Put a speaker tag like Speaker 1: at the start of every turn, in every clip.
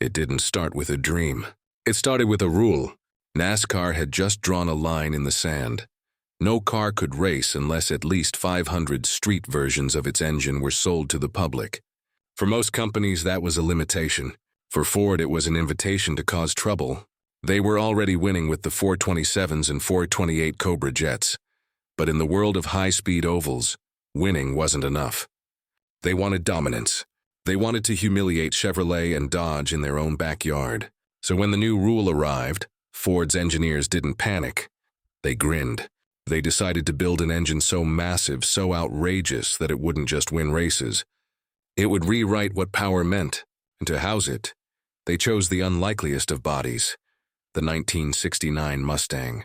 Speaker 1: It didn't start with a dream. It started with a rule. NASCAR had just drawn a line in the sand. No car could race unless at least 500 street versions of its engine were sold to the public. For most companies, that was a limitation. For Ford, it was an invitation to cause trouble. They were already winning with the 427s and 428 Cobra jets. But in the world of high-speed ovals, winning wasn't enough. They wanted dominance. They wanted to humiliate Chevrolet and Dodge in their own backyard. So when the new rule arrived, Ford's engineers didn't panic. They grinned. They decided to build an engine so massive, so outrageous that it wouldn't just win races. It would rewrite what power meant, and to house it, they chose the unlikeliest of bodies, the 1969 Mustang.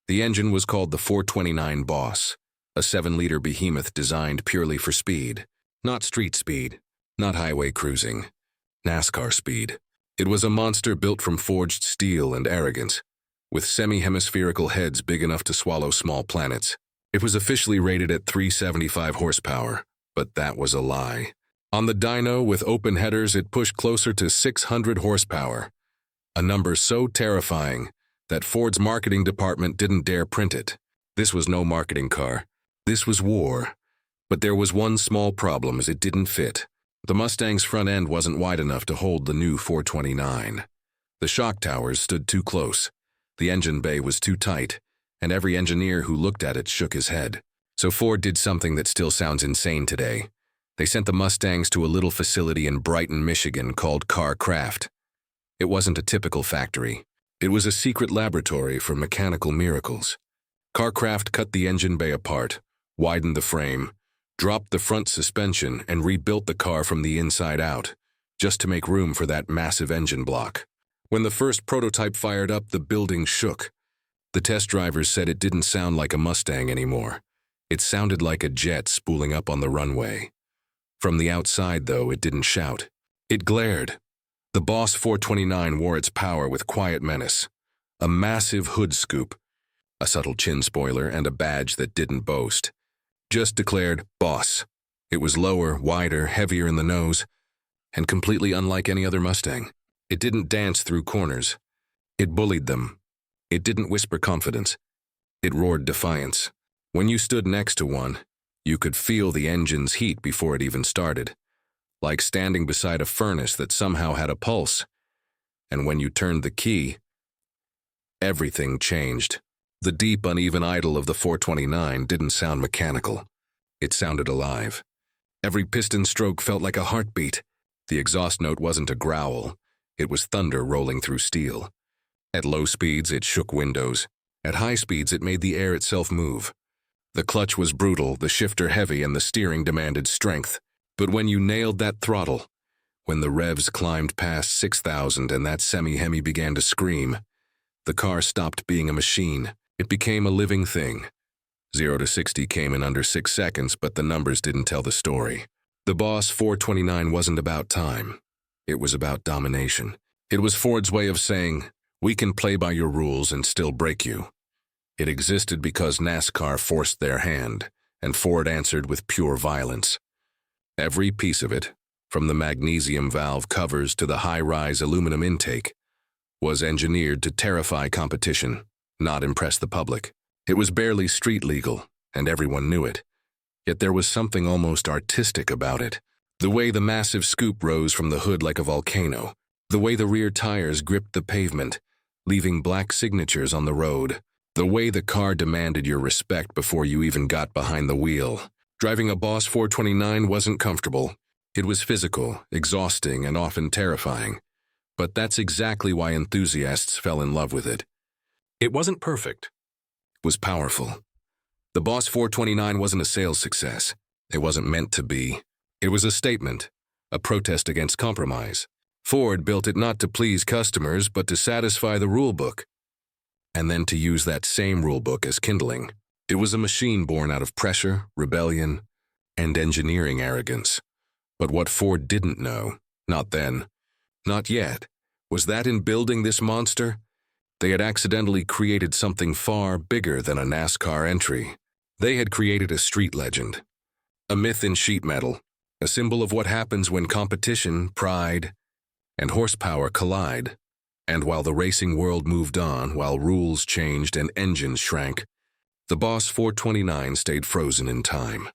Speaker 1: The engine was called the 429 Boss, a 7-liter behemoth designed purely for speed. Not street speed, not highway cruising, NASCAR speed. It was a monster built from forged steel and arrogance, with semi-hemispherical heads big enough to swallow small planets. It was officially rated at 375 horsepower, but that was a lie. On the dyno with open headers, it pushed closer to 600 horsepower, a number so terrifying that Ford's marketing department didn't dare print it. This was no marketing car. This was war. But there was one small problem, as it didn't fit. The Mustang's front end wasn't wide enough to hold the new 429. The shock towers stood too close. The engine bay was too tight, and every engineer who looked at it shook his head. So Ford did something that still sounds insane today. They sent the Mustangs to a little facility in Brighton, Michigan called Kar Kraft. It wasn't a typical factory. It was a secret laboratory for mechanical miracles. Kar Kraft cut the engine bay apart, widened the frame, dropped the front suspension, and rebuilt the car from the inside out, just to make room for that massive engine block. When the first prototype fired up, the building shook. The test drivers said it didn't sound like a Mustang anymore. It sounded like a jet spooling up on the runway. From the outside, though, it didn't shout. It glared. The Boss 429 wore its power with quiet menace. A massive hood scoop, a subtle chin spoiler, and a badge that didn't boast. Just declared Boss. It was lower, wider, heavier in the nose, and completely unlike any other Mustang. It didn't dance through corners. It bullied them. It didn't whisper confidence. It roared defiance. When you stood next to one, you could feel the engine's heat before it even started, like standing beside a furnace that somehow had a pulse. And when you turned the key, everything changed. The deep, uneven idle of the 429 didn't sound mechanical. It sounded alive. Every piston stroke felt like a heartbeat. The exhaust note wasn't a growl. It was thunder rolling through steel. At low speeds, it shook windows. At high speeds, it made the air itself move. The clutch was brutal, the shifter heavy, and the steering demanded strength. But when you nailed that throttle, when the revs climbed past 6,000 and that semi-hemi began to scream, the car stopped being a machine. It became a living thing. 0 to 60 came in under 6 seconds, but the numbers didn't tell the story. The Boss 429 wasn't about time. It was about domination. It was Ford's way of saying, we can play by your rules and still break you. It existed because NASCAR forced their hand, and Ford answered with pure violence. Every piece of it, from the magnesium valve covers to the high-rise aluminum intake, was engineered to terrify competition, not impress the public. It was barely street legal, and everyone knew it. Yet there was something almost artistic about it. The way the massive scoop rose from the hood like a volcano, the way the rear tires gripped the pavement, leaving black signatures on the road, the way the car demanded your respect before you even got behind the wheel. Driving a Boss 429 wasn't comfortable. It was physical, exhausting, and often terrifying. But that's exactly why enthusiasts fell in love with it. It wasn't perfect. It was powerful. The Boss 429 wasn't a sales success. It wasn't meant to be. It was a statement, a protest against compromise. Ford built it not to please customers, but to satisfy the rulebook, and then to use that same rulebook as kindling. It was a machine born out of pressure, rebellion, and engineering arrogance. But what Ford didn't know, not then, not yet, was that in building this monster, they had accidentally created something far bigger than a NASCAR entry. They had created a street legend, a myth in sheet metal, a symbol of what happens when competition, pride, and horsepower collide. And while the racing world moved on, while rules changed and engines shrank, the Boss 429 stayed frozen in time.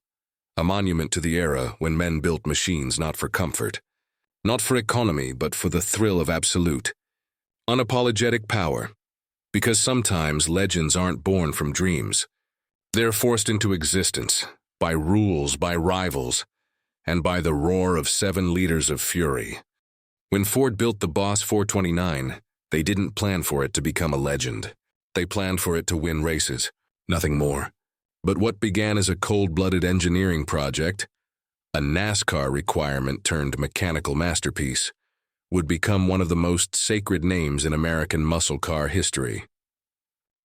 Speaker 1: A monument to the era when men built machines not for comfort, not for economy, but for the thrill of absolute, unapologetic power. Because sometimes legends aren't born from dreams. They're forced into existence by rules, by rivals, and by the roar of 7 liters of fury. When Ford built the Boss 429, they didn't plan for it to become a legend. They planned for it to win races, nothing more. But what began as a cold-blooded engineering project, a NASCAR requirement turned mechanical masterpiece, would become one of the most sacred names in American muscle car history.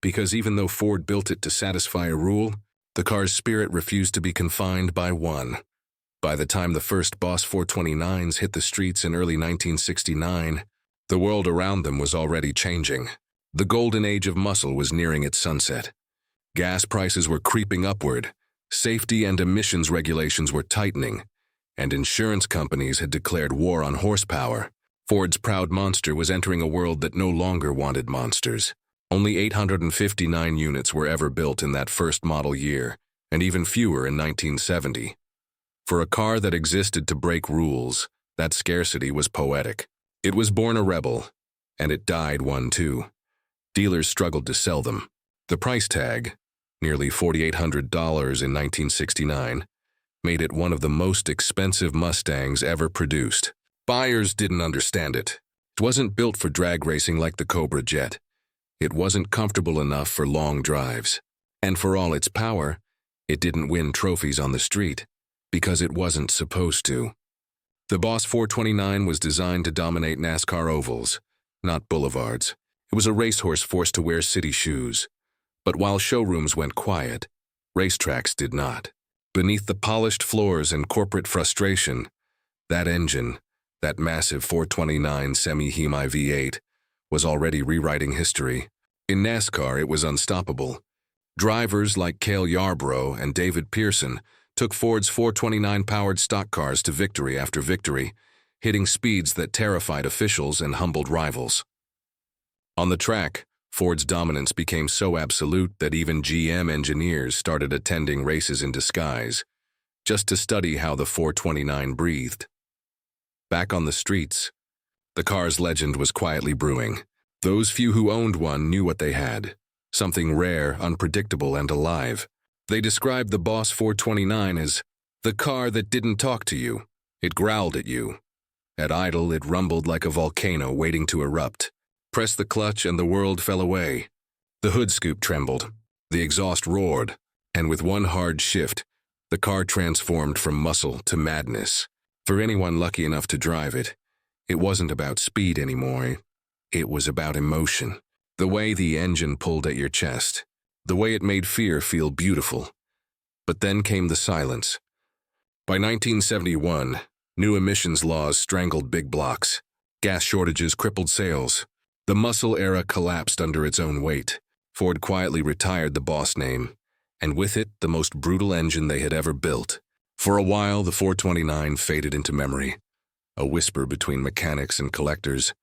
Speaker 1: Because even though Ford built it to satisfy a rule, the car's spirit refused to be confined by one. By the time the first Boss 429s hit the streets in early 1969, the world around them was already changing. The golden age of muscle was nearing its sunset. Gas prices were creeping upward, safety and emissions regulations were tightening, and insurance companies had declared war on horsepower. Ford's proud monster was entering a world that no longer wanted monsters. Only 859 units were ever built in that first model year, and even fewer in 1970. For a car that existed to break rules, that scarcity was poetic. It was born a rebel, and it died one too. Dealers struggled to sell them. The price tag, nearly $4,800 in 1969, made it one of the most expensive Mustangs ever produced. Buyers didn't understand it. It wasn't built for drag racing like the Cobra Jet. It wasn't comfortable enough for long drives. And for all its power, it didn't win trophies on the street, because it wasn't supposed to. The Boss 429 was designed to dominate NASCAR ovals, not boulevards. It was a racehorse forced to wear city shoes. But while showrooms went quiet, racetracks did not. Beneath the polished floors and corporate frustration, that engine, that massive 429 semi-hemi V8, was already rewriting history. In NASCAR, it was unstoppable. Drivers like Cale Yarborough and David Pearson took Ford's 429-powered stock cars to victory after victory, hitting speeds that terrified officials and humbled rivals. On the track, Ford's dominance became so absolute that even GM engineers started attending races in disguise, just to study how the 429 breathed. Back on the streets, the car's legend was quietly brewing. Those few who owned one knew what they had, something rare, unpredictable, and alive. They described the Boss 429 as the car that didn't talk to you. It growled at you. At idle, it rumbled like a volcano waiting to erupt. Press the clutch and the world fell away. The hood scoop trembled. The exhaust roared. And with one hard shift, the car transformed from muscle to madness. For anyone lucky enough to drive it, it wasn't about speed anymore. It was about emotion. The way the engine pulled at your chest. The way it made fear feel beautiful. But then came the silence. By 1971, new emissions laws strangled big blocks. Gas shortages crippled sales. The muscle era collapsed under its own weight. Ford quietly retired the Boss name, and with it, the most brutal engine they had ever built. For a while, the 429 faded into memory, a whisper between mechanics and collectors,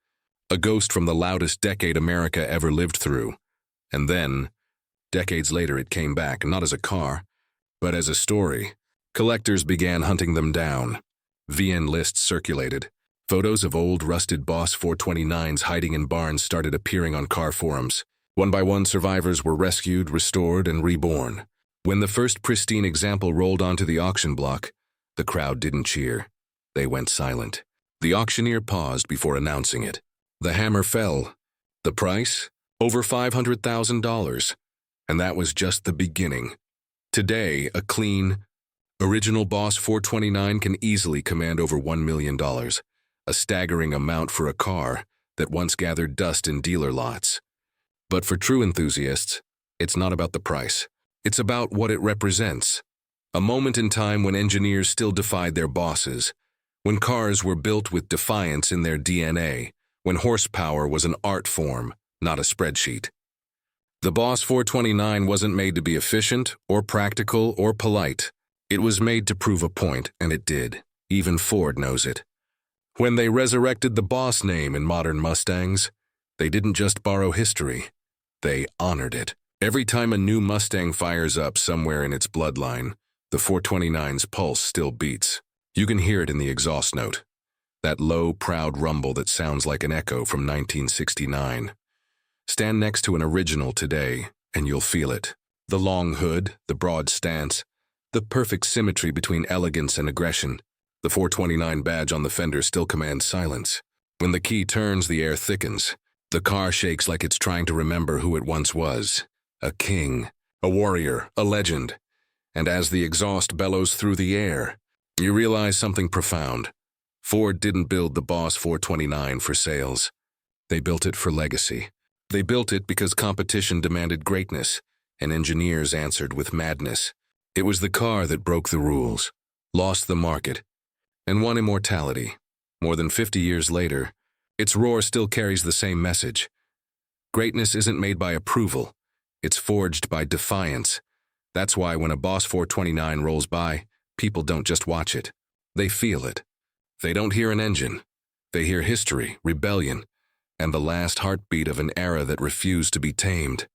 Speaker 1: a ghost from the loudest decade America ever lived through. And then, decades later, it came back, not as a car, but as a story. Collectors began hunting them down. VN lists circulated. Photos of old, rusted Boss 429s hiding in barns started appearing on car forums. One by one, survivors were rescued, restored, and reborn. When the first pristine example rolled onto the auction block, the crowd didn't cheer. They went silent. The auctioneer paused before announcing it. The hammer fell. The price? Over $500,000. And that was just the beginning. Today, a clean, original Boss 429 can easily command over $1 million. A staggering amount for a car that once gathered dust in dealer lots. But for true enthusiasts, it's not about the price. It's about what it represents. A moment in time when engineers still defied their bosses, when cars were built with defiance in their DNA, when horsepower was an art form, not a spreadsheet. The Boss 429 wasn't made to be efficient, or practical, or polite. It was made to prove a point, and it did. Even Ford knows it. When they resurrected the Boss name in modern Mustangs, they didn't just borrow history, they honored it. Every time a new Mustang fires up somewhere in its bloodline, the 429's pulse still beats. You can hear it in the exhaust note, that low, proud rumble that sounds like an echo from 1969. Stand next to an original today, and you'll feel it. The long hood, the broad stance, the perfect symmetry between elegance and aggression. The 429 badge on the fender still commands silence. When the key turns, the air thickens. The car shakes like it's trying to remember who it once was. A king, a warrior, a legend. And as the exhaust bellows through the air, you realize something profound. Ford didn't build the Boss 429 for sales. They built it for legacy. They built it because competition demanded greatness, and engineers answered with madness. It was the car that broke the rules, lost the market, and won immortality. More than 50 years later, its roar still carries the same message. Greatness isn't made by approval. It's forged by defiance. That's why when a Boss 429 rolls by, people don't just watch it. They feel it. They don't hear an engine. They hear history, rebellion, and the last heartbeat of an era that refused to be tamed.